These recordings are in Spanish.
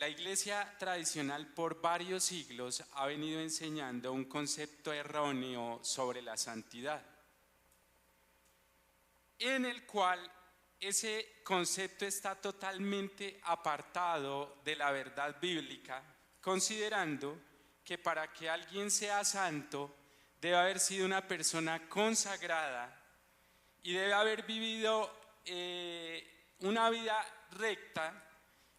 La iglesia tradicional por varios siglos ha venido enseñando un concepto erróneo sobre la santidad, en el cual ese concepto está totalmente apartado de la verdad bíblica, considerando que para que alguien sea santo debe haber sido una persona consagrada y debe haber vivido una vida recta,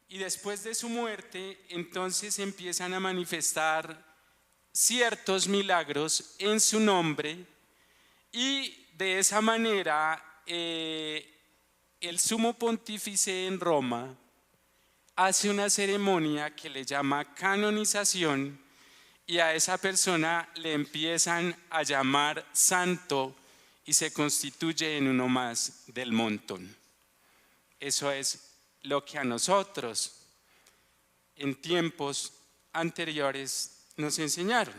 y después de su muerte entonces empiezan a manifestar ciertos milagros en su nombre, y de esa manera el sumo pontífice en Roma hace una ceremonia que le llama canonización, y a esa persona le empiezan a llamar santo y se constituye en uno más del montón. Eso es lo que a nosotros en tiempos anteriores nos enseñaron.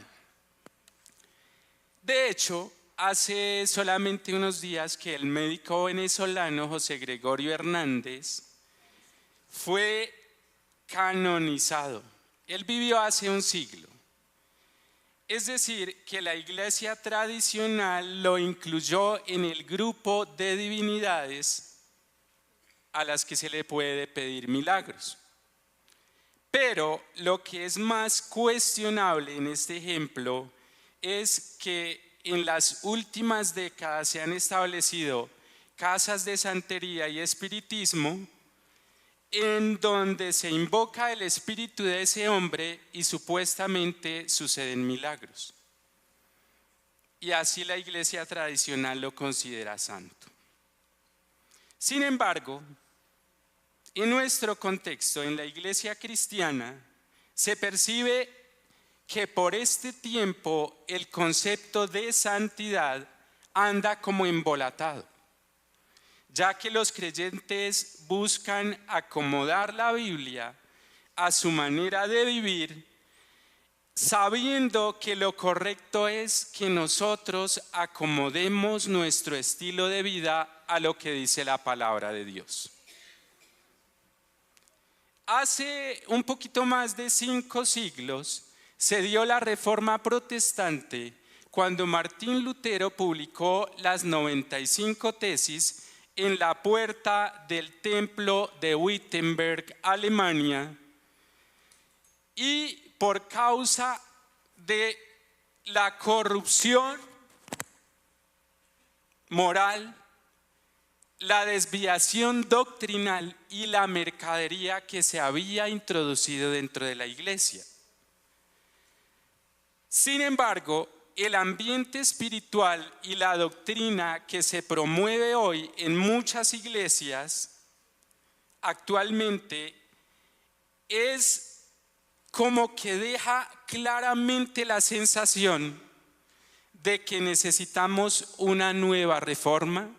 De hecho, hace solamente unos días que el médico venezolano José Gregorio Hernández fue canonizado. Él vivió hace un siglo. Es decir, que la iglesia tradicional lo incluyó en el grupo de divinidades a las que se le puede pedir milagros. Pero lo que es más cuestionable en este ejemplo es que en las últimas décadas se han establecido casas de santería y espiritismo en donde se invoca el espíritu de ese hombre y supuestamente suceden milagros. Y así la iglesia tradicional lo considera santo. Sin embargo, en nuestro contexto, en la iglesia cristiana, se percibe que por este tiempo el concepto de santidad anda como embolatado, ya que los creyentes buscan acomodar la Biblia a su manera de vivir, sabiendo que lo correcto es que nosotros acomodemos nuestro estilo de vida a lo que dice la palabra de Dios. Hace un poquito más de 5 siglos se dio la Reforma Protestante cuando Martín Lutero publicó las 95 tesis en la puerta del templo de Wittenberg, Alemania, y por causa de la corrupción moral, la desviación doctrinal y la mercadería que se había introducido dentro de la iglesia. Sin embargo, el ambiente espiritual y la doctrina que se promueve hoy en muchas iglesias actualmente es como que deja claramente la sensación de que necesitamos una nueva reforma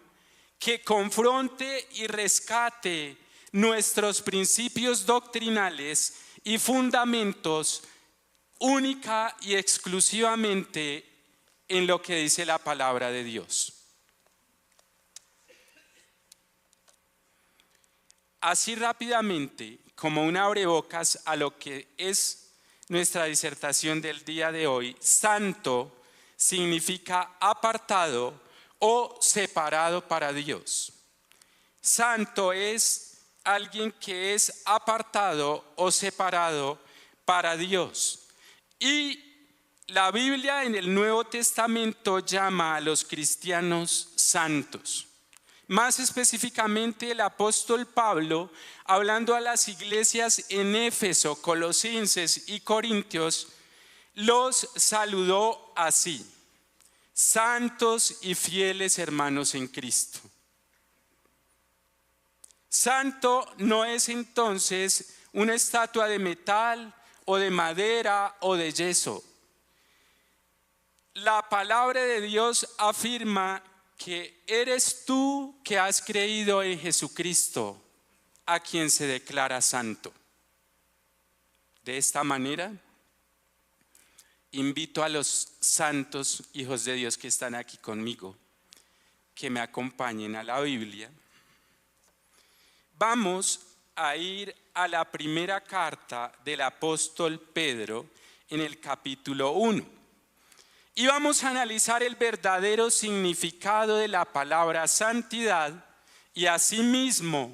que confronte y rescate nuestros principios doctrinales y fundamentos única y exclusivamente en lo que dice la palabra de Dios. Así rápidamente, como un abrebocas a lo que es nuestra disertación del día de hoy, santo significa apartado o separado para Dios. Santo es alguien que es apartado o separado para Dios. Y la Biblia en el Nuevo Testamento llama a los cristianos santos. Más específicamente el apóstol Pablo, hablando a las iglesias en Éfeso, Colosenses y Corintios, los saludó así: santos y fieles hermanos en Cristo. Santo no es entonces una estatua de metal o de madera o de yeso. La palabra de Dios afirma que eres tú que has creído en Jesucristo, a quien se declara santo. De esta manera, invito a los santos hijos de Dios que están aquí conmigo, que me acompañen a la Biblia. Vamos a ir a la primera carta del apóstol Pedro en el capítulo 1. Y vamos a analizar el verdadero significado de la palabra santidad y asimismo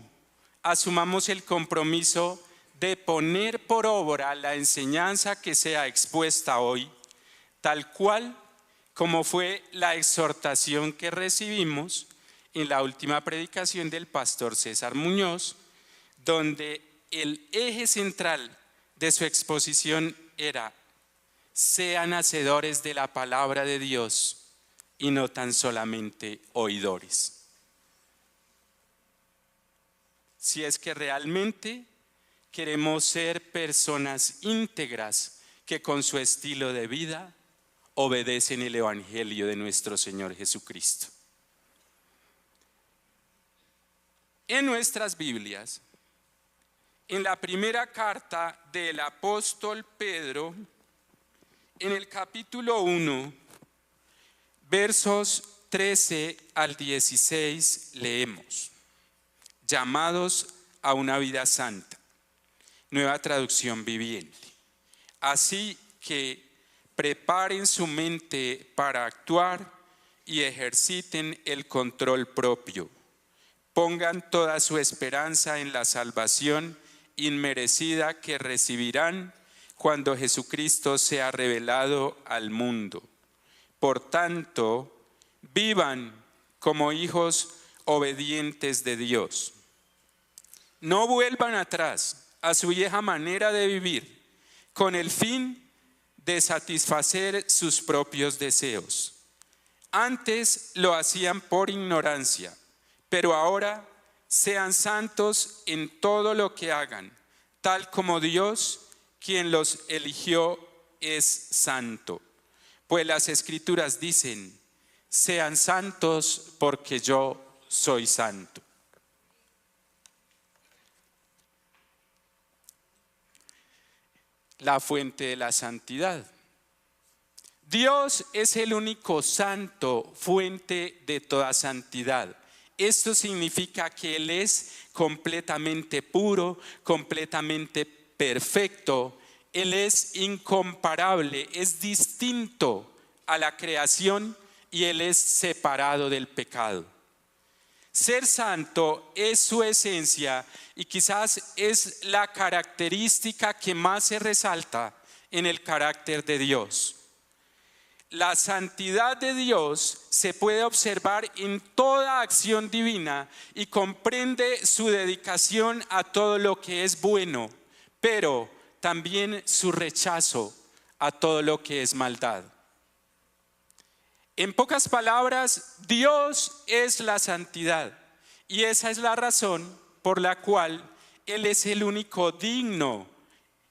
asumamos el compromiso de poner por obra la enseñanza que sea expuesta hoy, tal cual como fue la exhortación que recibimos en la última predicación del pastor César Muñoz, donde el eje central de su exposición era: sean hacedores de la palabra de Dios y no tan solamente oidores. Si es que realmente queremos ser personas íntegras que con su estilo de vida obedecen el evangelio de nuestro Señor Jesucristo. En nuestras Biblias, en la primera carta del apóstol Pedro, en el capítulo 1, versos 13 al 16, leemos: llamados a una vida santa. Nueva traducción viviente. Así que preparen su mente para actuar y ejerciten el control propio. Pongan toda su esperanza en la salvación inmerecida que recibirán cuando Jesucristo sea revelado al mundo. Por tanto, vivan como hijos obedientes de Dios. No vuelvan atrás a su vieja manera de vivir con el fin de satisfacer sus propios deseos. Antes lo hacían por ignorancia, pero ahora sean santos en todo lo que hagan, tal como Dios, quien los eligió, es santo. Pues las Escrituras dicen: sean santos porque yo soy santo. La fuente de la santidad. Dios es el único santo, fuente de toda santidad. Esto significa que Él es completamente puro, completamente perfecto. Él es incomparable, es distinto a la creación y Él es separado del pecado. Ser santo es su esencia y quizás es la característica que más se resalta en el carácter de Dios. La santidad de Dios se puede observar en toda acción divina y comprende su dedicación a todo lo que es bueno, pero también su rechazo a todo lo que es maldad. En pocas palabras, Dios es la santidad y esa es la razón por la cual Él es el único digno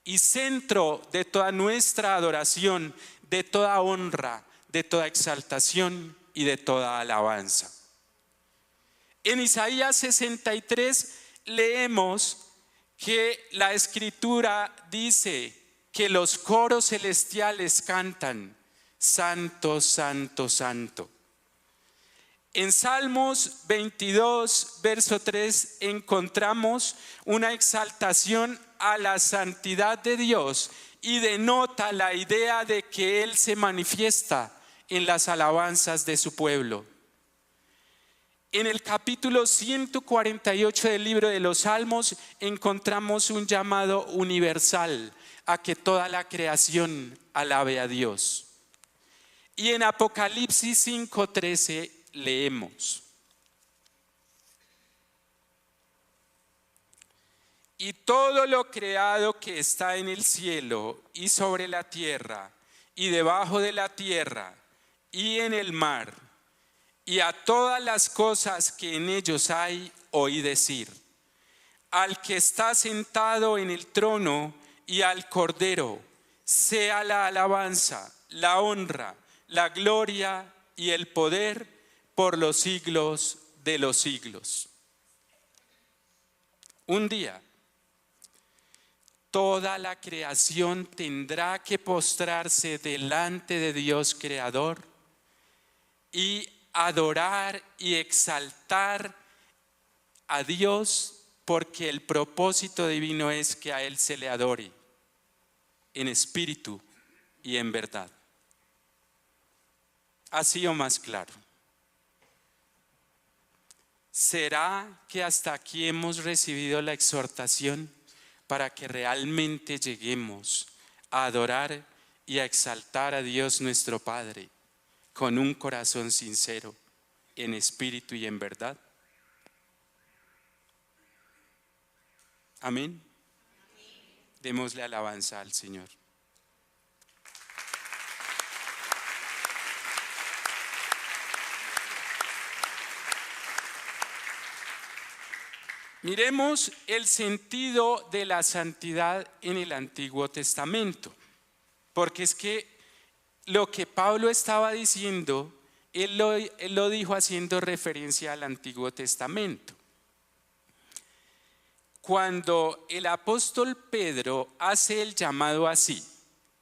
y centro de toda nuestra adoración, de toda honra, de toda exaltación y de toda alabanza. En Isaías 63 leemos que la Escritura dice que los coros celestiales cantan: santo, santo, santo. En Salmos 22, verso 3, encontramos una exaltación a la santidad de Dios y denota la idea de que Él se manifiesta en las alabanzas de su pueblo. En el capítulo 148 del libro de los Salmos encontramos un llamado universal a que toda la creación alabe a Dios. Y en Apocalipsis 5:13 leemos: y todo lo creado que está en el cielo y sobre la tierra y debajo de la tierra y en el mar, y a todas las cosas que en ellos hay, oí decir: al que está sentado en el trono y al Cordero, sea la alabanza, la honra, la gloria y el poder por los siglos de los siglos. Un día, toda la creación tendrá que postrarse delante de Dios Creador y adorar y exaltar a Dios porque el propósito divino es que a Él se le adore en espíritu y en verdad. Así o más claro. ¿Será que hasta aquí hemos recibido la exhortación para que realmente lleguemos a adorar y a exaltar a Dios nuestro Padre con un corazón sincero, en espíritu y en verdad? Amén. Démosle alabanza al Señor. Miremos el sentido de la santidad en el Antiguo Testamento, porque es que lo que Pablo estaba diciendo, él lo dijo haciendo referencia al Antiguo Testamento. Cuando el apóstol Pedro hace el llamado así,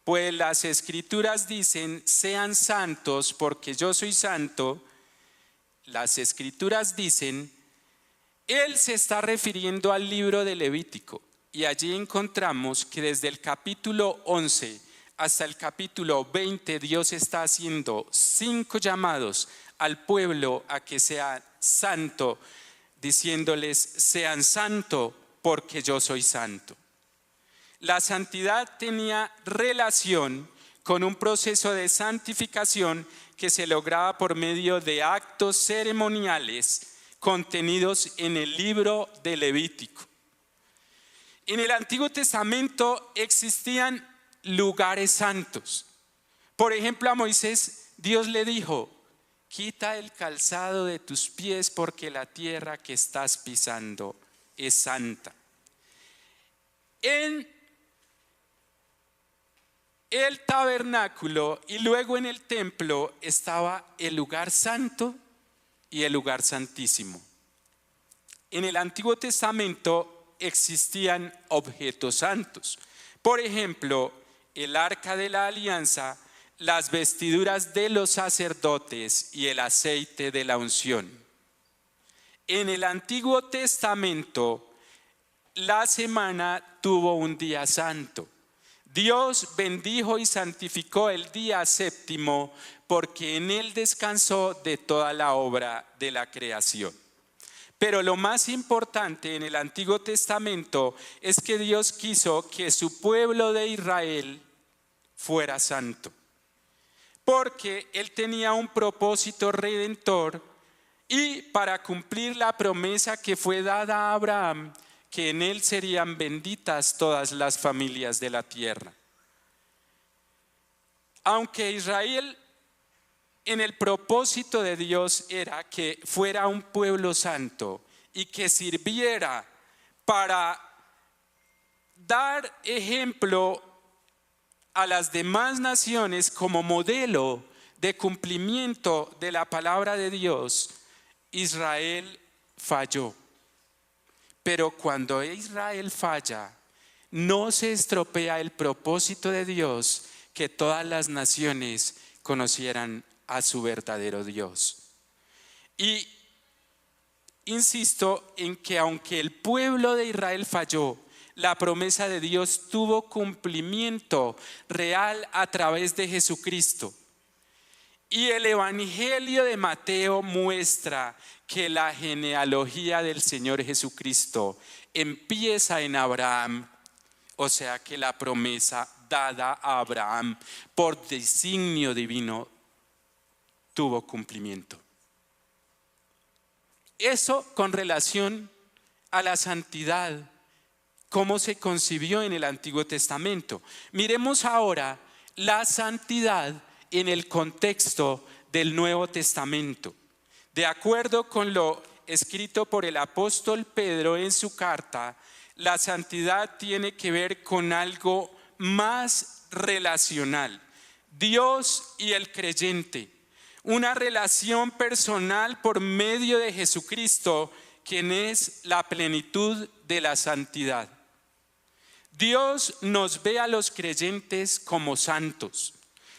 pues las Escrituras dicen, sean santos porque yo soy santo, las Escrituras dicen, él se está refiriendo al libro de Levítico, y allí encontramos que desde el capítulo 11 hasta el capítulo 20 Dios está haciendo 5 llamados al pueblo a que sea santo, diciéndoles, sean santos porque yo soy santo. La santidad tenía relación con un proceso de santificación que se lograba por medio de actos ceremoniales contenidos en el libro de Levítico. En el Antiguo Testamento existían lugares santos. Por ejemplo, a Moisés Dios le dijo, quita el calzado de tus pies porque la tierra que estás pisando es santa. En el tabernáculo y luego en el templo estaba el lugar santo y el lugar santísimo. En el Antiguo Testamento existían objetos santos. Por ejemplo, el arca de la alianza, las vestiduras de los sacerdotes y el aceite de la unción. En el Antiguo Testamento, la semana tuvo un día santo. Dios bendijo y santificó el día séptimo porque en él descansó de toda la obra de la creación. Pero lo más importante en el Antiguo Testamento es que Dios quiso que su pueblo de Israel fuera santo, porque él tenía un propósito redentor y para cumplir la promesa que fue dada a Abraham, que en él serían benditas todas las familias de la tierra. Aunque Israel en el propósito de Dios era que fuera un pueblo santo y que sirviera para dar ejemplo a las demás naciones como modelo de cumplimiento de la palabra de Dios, Israel falló. Pero cuando Israel falla, no se estropea el propósito de Dios que todas las naciones conocieran a su verdadero Dios. Y insisto en que aunque el pueblo de Israel falló, la promesa de Dios tuvo cumplimiento real a través de Jesucristo. Y el Evangelio de Mateo muestra que la genealogía del Señor Jesucristo empieza en Abraham, o sea que la promesa dada a Abraham por designio divino tuvo cumplimiento. Eso con relación a la santidad, cómo se concibió en el Antiguo Testamento. Miremos ahora la santidad en el contexto del Nuevo Testamento. De acuerdo con lo escrito por el apóstol Pedro en su carta, la santidad tiene que ver con algo más relacional. Dios y el creyente, una relación personal por medio de Jesucristo, quien es la plenitud de la santidad. Dios nos ve a los creyentes como santos.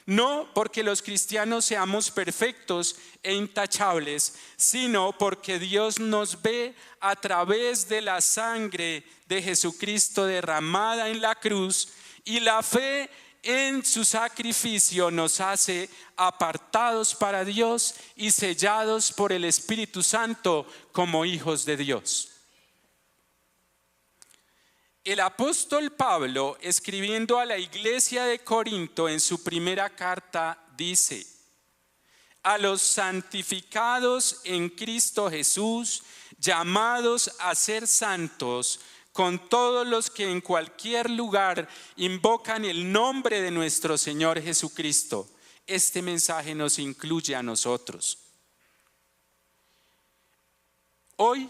No porque los cristianos seamos perfectos e intachables, sino porque Dios nos ve a través de la sangre de Jesucristo derramada en la cruz, y la fe en su sacrificio nos hace apartados para Dios y sellados por el Espíritu Santo como hijos de Dios. El apóstol Pablo, escribiendo a la iglesia de Corinto en su primera carta, dice: a los santificados en Cristo Jesús, llamados a ser santos, con todos los que en cualquier lugar invocan el nombre de nuestro Señor Jesucristo. Este mensaje nos incluye a nosotros. Hoy,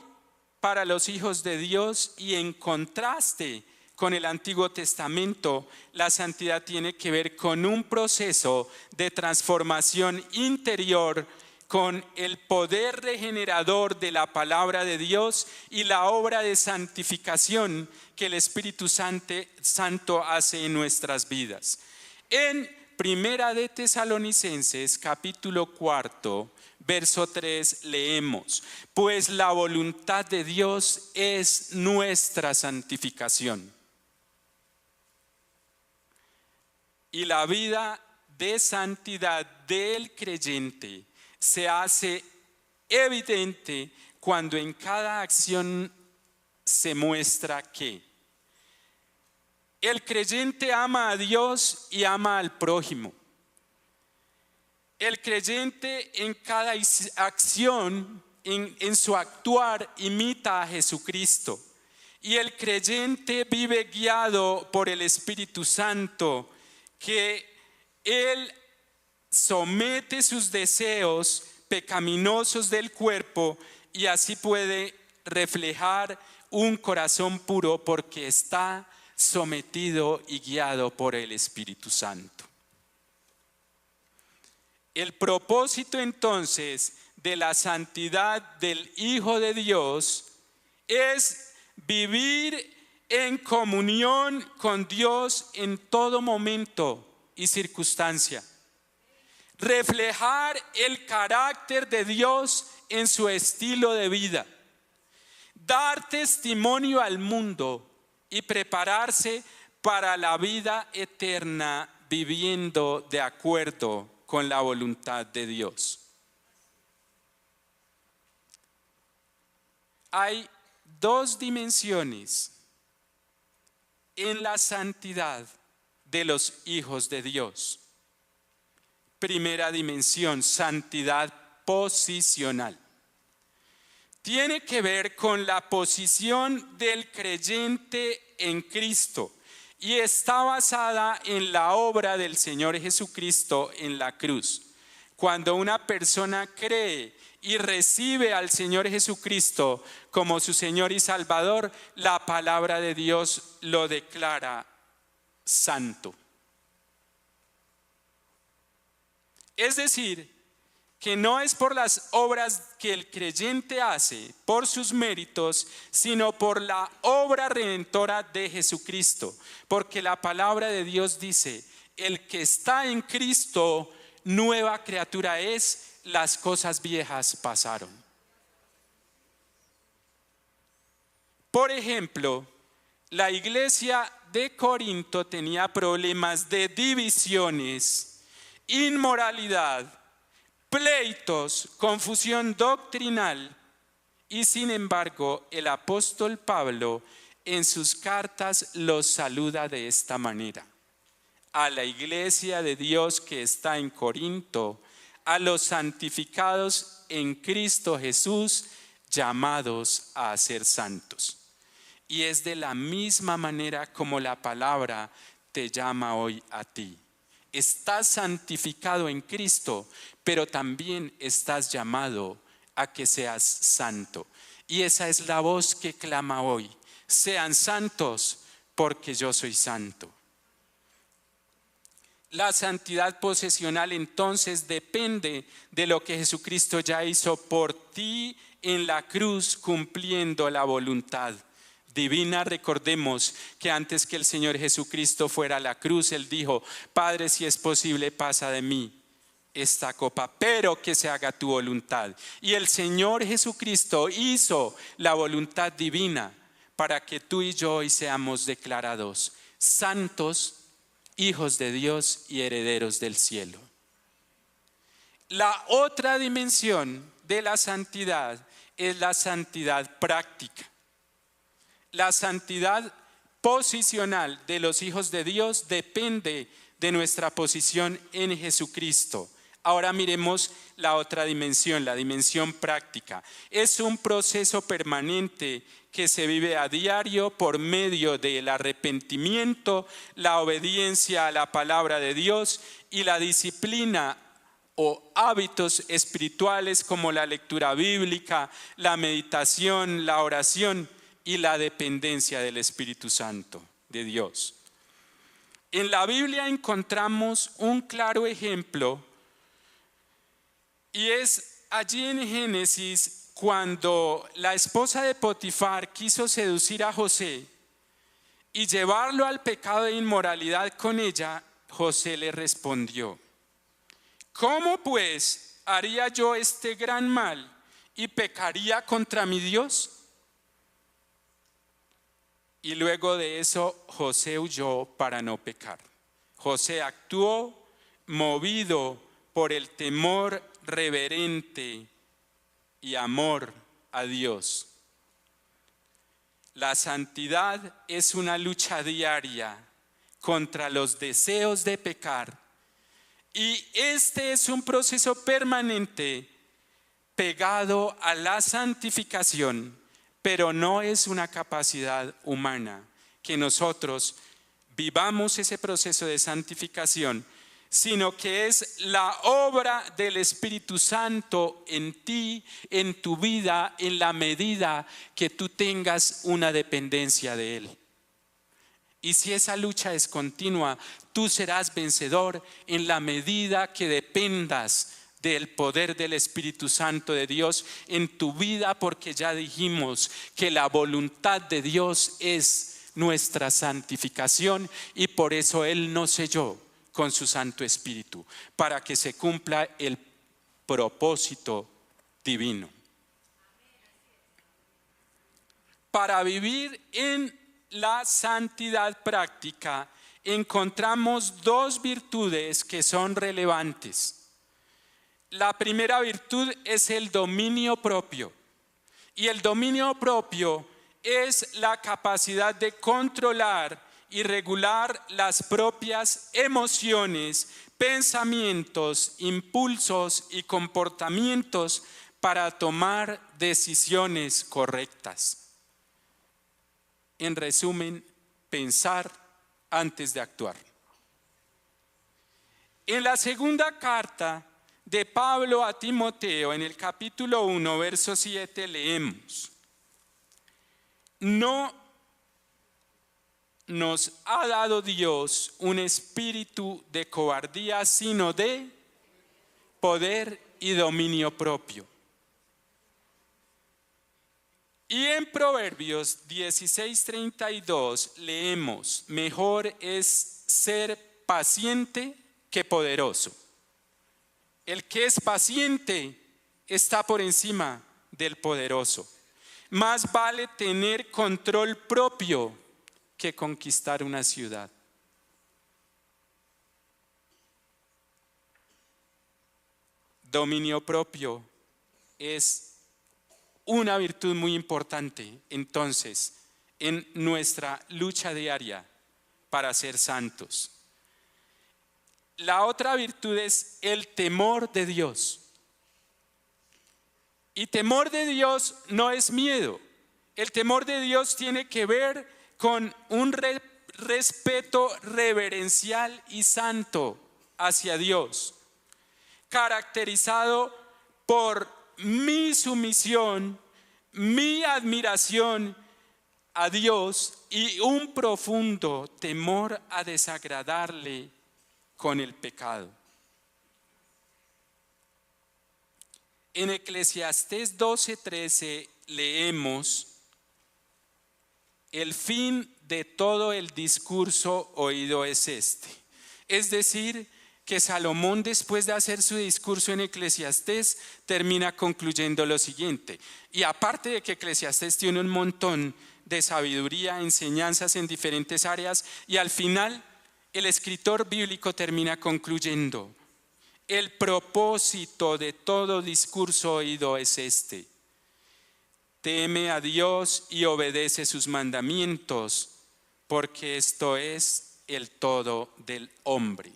para los hijos de Dios, y en contraste con el Antiguo Testamento, la santidad tiene que ver con un proceso de transformación interior, con el poder regenerador de la palabra de Dios y la obra de santificación que el Espíritu Santo hace en nuestras vidas. En Primera de Tesalonicenses, capítulo 4, verso 3, leemos: pues la voluntad de Dios es nuestra santificación. Y la vida de santidad del creyente se hace evidente cuando en cada acción se muestra que el creyente ama a Dios y ama al prójimo. El creyente en cada acción, en su actuar, imita a Jesucristo. Y el creyente vive guiado por el Espíritu Santo, que Él somete sus deseos pecaminosos del cuerpo y así puede reflejar un corazón puro porque está sometido y guiado por el Espíritu Santo. El propósito entonces de la santidad del Hijo de Dios es vivir en comunión con Dios en todo momento y circunstancia. Reflejar el carácter de Dios en su estilo de vida. Dar testimonio al mundo y prepararse para la vida eterna viviendo de acuerdo con la voluntad de Dios. Hay dos dimensiones en la santidad de los hijos de Dios. Primera dimensión, santidad posicional. Tiene que ver con la posición del creyente en Cristo y está basada en la obra del Señor Jesucristo en la cruz. Cuando una persona cree y recibe al Señor Jesucristo como su Señor y Salvador, la palabra de Dios lo declara santo. Es decir, que no es por las obras que el creyente hace, por sus méritos, sino por la obra redentora de Jesucristo. Porque la palabra de Dios dice: el que está en Cristo, nueva criatura es, las cosas viejas pasaron. Por ejemplo, la iglesia de Corinto tenía problemas de divisiones, inmoralidad, pleitos, confusión doctrinal, y sin embargo el apóstol Pablo en sus cartas los saluda de esta manera: a la iglesia de Dios que está en Corinto, a los santificados en Cristo Jesús, llamados a ser santos. Y es de la misma manera como la palabra te llama hoy a ti. Estás santificado en Cristo, pero también estás llamado a que seas santo. Y esa es la voz que clama hoy: sean santos porque yo soy santo. La santidad posesional entonces depende de lo que Jesucristo ya hizo por ti en la cruz, cumpliendo la voluntad divina. Recordemos que antes que el Señor Jesucristo fuera a la cruz, Él dijo: Padre, si es posible, pasa de mí esta copa, pero que se haga tu voluntad. Y el Señor Jesucristo hizo la voluntad divina para que tú y yo hoy seamos declarados santos, hijos de Dios y herederos del cielo. La otra dimensión de la santidad es la santidad práctica. La santidad posicional de los hijos de Dios depende de nuestra posición en Jesucristo. Ahora miremos la otra dimensión, la dimensión práctica. Es un proceso permanente que se vive a diario por medio del arrepentimiento, la obediencia a la palabra de Dios y la disciplina o hábitos espirituales como la lectura bíblica, la meditación, la oración y la dependencia del Espíritu Santo de Dios. En la Biblia encontramos un claro ejemplo, y es allí en Génesis cuando la esposa de Potifar quiso seducir a José y llevarlo al pecado de inmoralidad con ella. José le respondió: ¿cómo pues haría yo este gran mal y pecaría contra mi Dios? Y luego de eso José huyó para no pecar. José actuó movido por el temor reverente y amor a Dios. La santidad es una lucha diaria contra los deseos de pecar, y este es un proceso permanente pegado a la santificación, pero no es una capacidad humana que nosotros vivamos ese proceso de santificación, sino que es la obra del Espíritu Santo en ti, en tu vida, en la medida que tú tengas una dependencia de Él. Y si esa lucha es continua, tú serás vencedor en la medida que dependas del poder del Espíritu Santo de Dios en tu vida, porque ya dijimos que la voluntad de Dios es nuestra santificación, y por eso Él nos selló con su Santo Espíritu, para que se cumpla el propósito divino. Para vivir en la santidad práctica encontramos dos virtudes que son relevantes. La primera virtud es el dominio propio, y el dominio propio es la capacidad de controlar y regular las propias emociones, pensamientos, impulsos y comportamientos para tomar decisiones correctas. En resumen, pensar antes de actuar. En la segunda carta de Pablo a Timoteo, en el capítulo 1, verso 7, leemos: no nos ha dado Dios un espíritu de cobardía, sino de poder y dominio propio. Y en Proverbios 16:32 leemos: mejor es ser paciente que poderoso. El que es paciente está por encima del poderoso. Más vale tener control propio que conquistar una ciudad. Dominio propio es una virtud muy importante, entonces, en nuestra lucha diaria para ser santos. La otra virtud es el temor de Dios. Y temor de Dios no es miedo. El temor de Dios tiene que ver con un respeto reverencial y santo hacia Dios, caracterizado por mi sumisión, mi admiración a Dios y un profundo temor a desagradarle con el pecado. En Eclesiastés 12:13 leemos: el fin de todo el discurso oído es este. Es decir, que Salomón, después de hacer su discurso en Eclesiastés, termina concluyendo lo siguiente. Y aparte de que Eclesiastés tiene un montón de sabiduría, enseñanzas en diferentes áreas, y al final el escritor bíblico termina concluyendo: el propósito de todo discurso oído es este: teme a Dios y obedece sus mandamientos, porque esto es el todo del hombre.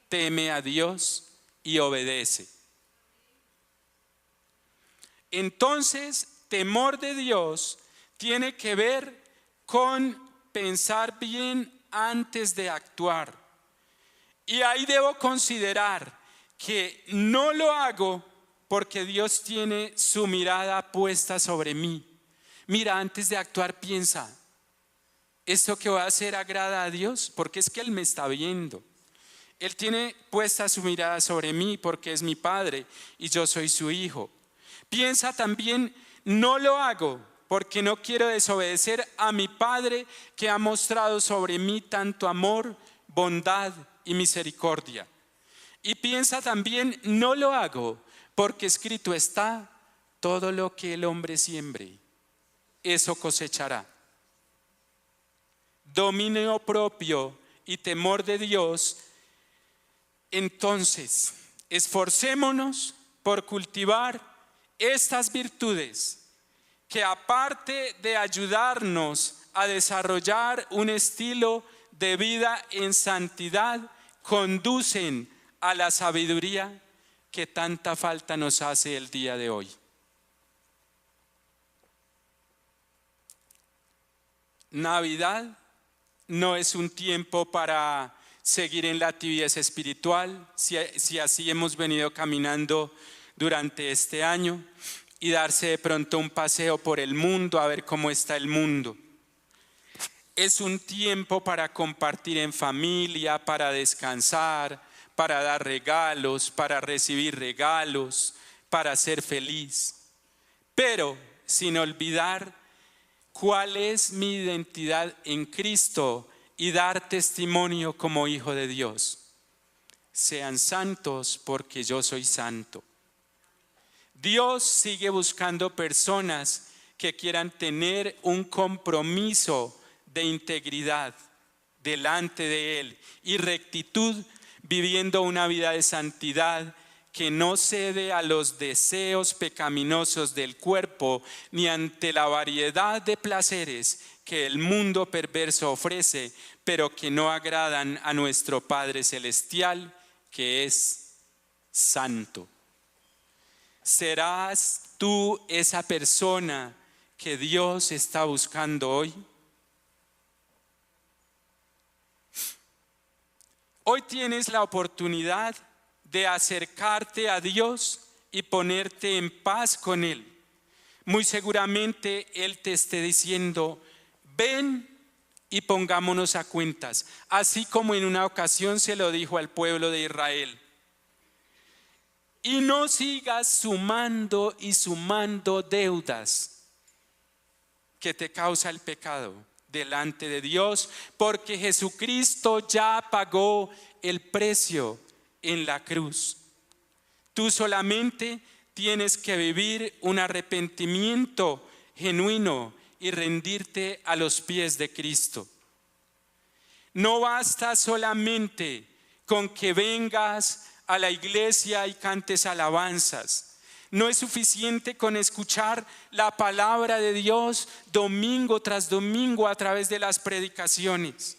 Teme a Dios y obedece. Entonces, temor de Dios tiene que ver con pensar bien antes de actuar. Y ahí debo considerar que no lo hago porque Dios tiene su mirada puesta sobre mí. Mira, antes de actuar piensa: ¿esto que voy a hacer agrada a Dios? Porque es que Él me está viendo. Él tiene puesta su mirada sobre mí porque es mi Padre y yo soy su hijo. Piensa también: no lo hago porque no quiero desobedecer a mi Padre, que ha mostrado sobre mí tanto amor, bondad y misericordia. Y piensa también: no lo hago porque escrito está: todo lo que el hombre siembre, eso cosechará. Dominio propio y temor de Dios. Entonces, esforcémonos por cultivar estas virtudes que, aparte de ayudarnos a desarrollar un estilo de vida en santidad, conducen a la sabiduría que tanta falta nos hace el día de hoy. Navidad no es un tiempo para seguir en la tibieza espiritual, si así hemos venido caminando durante este año, y darse de pronto un paseo por el mundo a ver cómo está el mundo. Es un tiempo para compartir en familia, para descansar, para dar regalos, para recibir regalos, para ser feliz. Pero sin olvidar cuál es mi identidad en Cristo y dar testimonio como hijo de Dios. Sean santos porque yo soy santo. Dios sigue buscando personas que quieran tener un compromiso de integridad delante de Él y rectitud, viviendo una vida de santidad que no cede a los deseos pecaminosos del cuerpo ni ante la variedad de placeres que el mundo perverso ofrece, pero que no agradan a nuestro Padre Celestial, que es santo. ¿Serás tú esa persona que Dios está buscando hoy? Hoy tienes la oportunidad de acercarte a Dios y ponerte en paz con Él. Muy seguramente Él te esté diciendo: ven y pongámonos a cuentas, así como en una ocasión se lo dijo al pueblo de Israel. Y no sigas sumando y sumando deudas que te causa el pecado delante de Dios, porque Jesucristo ya pagó el precio en la cruz. Tú solamente tienes que vivir un arrepentimiento genuino y rendirte a los pies de Cristo. No basta solamente con que vengas a la iglesia y cantes alabanzas. No es suficiente con escuchar la palabra de Dios domingo tras domingo a través de las predicaciones.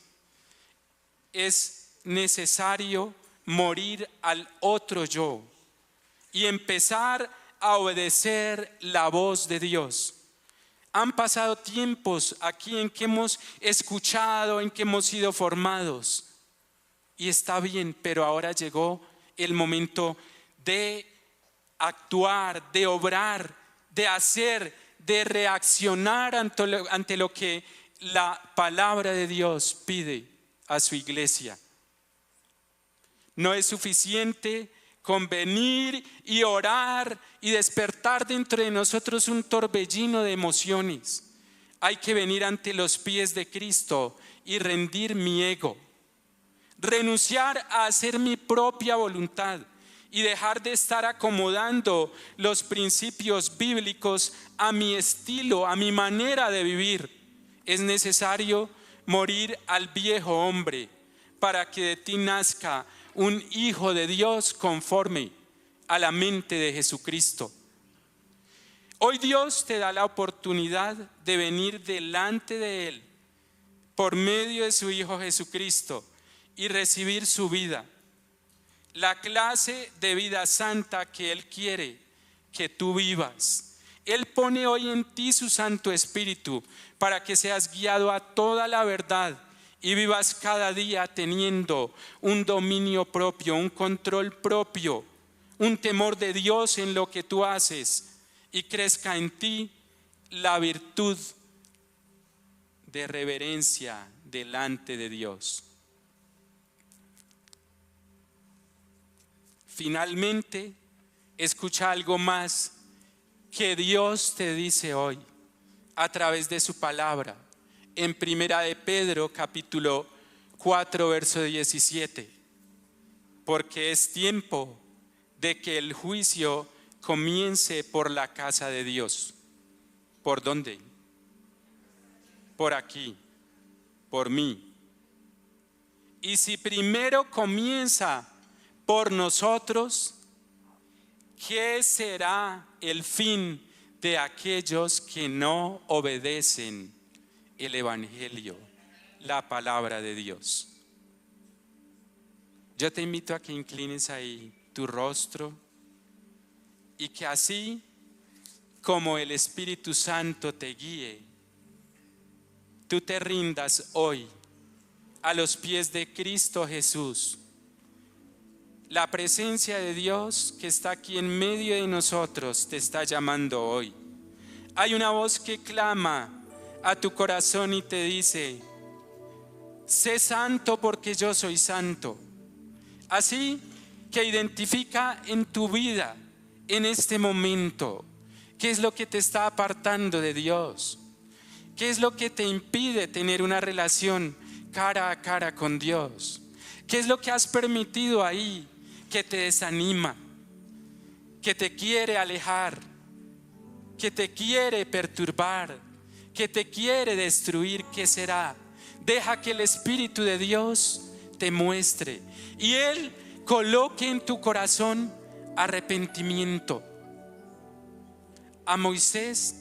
Es necesario morir al otro yo y empezar a obedecer la voz de Dios. Han pasado tiempos aquí en que hemos escuchado, en que hemos sido formados, y está bien, pero ahora llegó el momento de actuar, de obrar, de hacer, de reaccionar ante lo que la palabra de Dios pide a su iglesia. No es suficiente con venir y orar y despertar dentro de nosotros un torbellino de emociones. Hay que venir ante los pies de Cristo y rendir mi ego. Renunciar a hacer mi propia voluntad y dejar de estar acomodando los principios bíblicos a mi estilo, a mi manera de vivir. Es necesario morir al viejo hombre para que de ti nazca un hijo de Dios conforme a la mente de Jesucristo. Hoy Dios te da la oportunidad de venir delante de Él por medio de su Hijo Jesucristo y recibir su vida, la clase de vida santa que Él quiere que tú vivas. Él pone hoy en ti su Santo Espíritu para que seas guiado a toda la verdad y vivas cada día teniendo un dominio propio, un control propio, un temor de Dios en lo que tú haces, y crezca en ti la virtud de reverencia delante de Dios. Finalmente, escucha algo más que Dios te dice hoy a través de su palabra en Primera de Pedro capítulo 4 verso 17. Porque es tiempo de que el juicio comience por la casa de Dios. ¿Por dónde? Por aquí, por mí. Y si primero comienza por nosotros, ¿qué será el fin de aquellos que no obedecen el Evangelio, la palabra de Dios? Yo te invito a que inclines ahí tu rostro y que así como el Espíritu Santo te guíe, tú te rindas hoy a los pies de Cristo Jesús. La presencia de Dios que está aquí en medio de nosotros te está llamando hoy. Hay una voz que clama a tu corazón y te dice: sé santo porque yo soy santo. Así que identifica en tu vida, en este momento, qué es lo que te está apartando de Dios, qué es lo que te impide tener una relación cara a cara con Dios, qué es lo que has permitido ahí que te desanima, que te quiere alejar, que te quiere perturbar, que te quiere destruir. ¿Qué será? Deja que el Espíritu de Dios te muestre y Él coloque en tu corazón arrepentimiento. A Moisés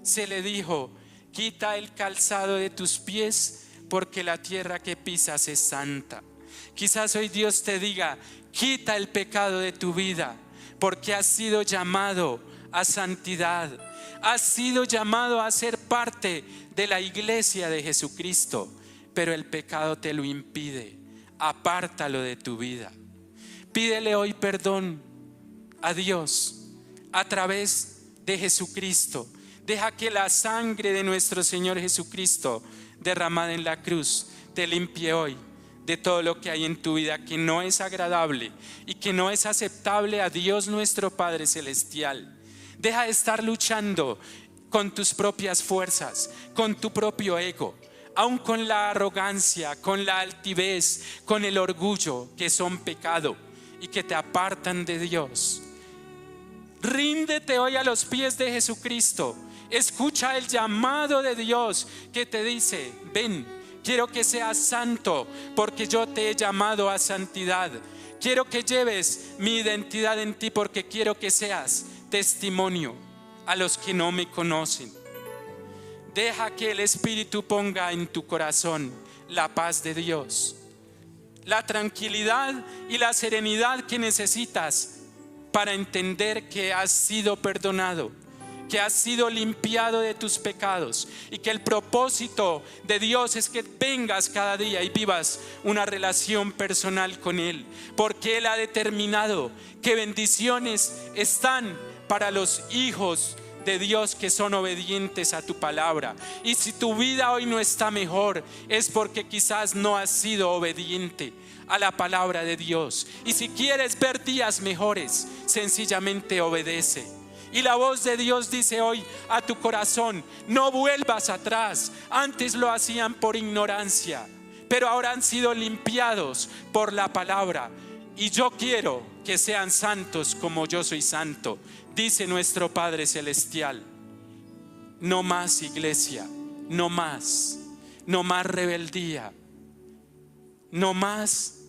se le dijo: quita el calzado de tus pies porque la tierra que pisas es santa. Quizás hoy Dios te diga: quita el pecado de tu vida porque has sido llamado a santidad, has sido llamado a ser parte de la iglesia de Jesucristo, pero el pecado te lo impide. Apártalo de tu vida. Pídele hoy perdón a Dios a través de Jesucristo. Deja que la sangre de nuestro Señor Jesucristo derramada en la cruz te limpie hoy de todo lo que hay en tu vida que no es agradable y que no es aceptable a Dios nuestro Padre Celestial. Deja de estar luchando con tus propias fuerzas, con tu propio ego, aun con la arrogancia, con la altivez, con el orgullo, que son pecado y que te apartan de Dios. Ríndete hoy a los pies de Jesucristo. Escucha el llamado de Dios que te dice: ven, quiero que seas santo porque yo te he llamado a santidad. Quiero que lleves mi identidad en ti porque quiero que seas testimonio a los que no me conocen. Deja que el Espíritu ponga en tu corazón la paz de Dios, la tranquilidad y la serenidad que necesitas para entender que has sido perdonado, que has sido limpiado de tus pecados y que el propósito de Dios es que vengas cada día y vivas una relación personal con Él, porque Él ha determinado que bendiciones están para los hijos de Dios que son obedientes a tu palabra. Y si tu vida hoy no está mejor, es porque quizás no has sido obediente a la palabra de Dios. Y si quieres ver días mejores, sencillamente obedece Y la voz de Dios dice hoy a tu corazón: no vuelvas atrás. Antes lo hacían por ignorancia, pero ahora han sido limpiados por la palabra. Y yo quiero que sean santos como yo soy santo, dice nuestro Padre Celestial. No más, iglesia, no más rebeldía, no más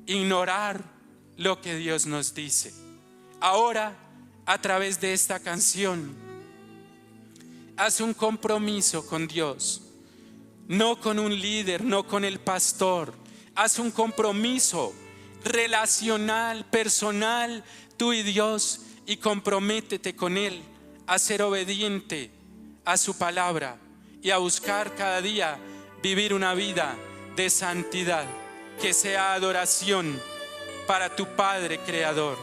ignorar lo que Dios nos dice. Ahora, a través de esta canción, haz un compromiso con Dios, no con un líder, no con el pastor. Haz un compromiso relacional, personal, tú y Dios, y comprométete con Él a ser obediente a su palabra y a buscar cada día vivir una vida de santidad, que sea adoración para tu Padre Creador.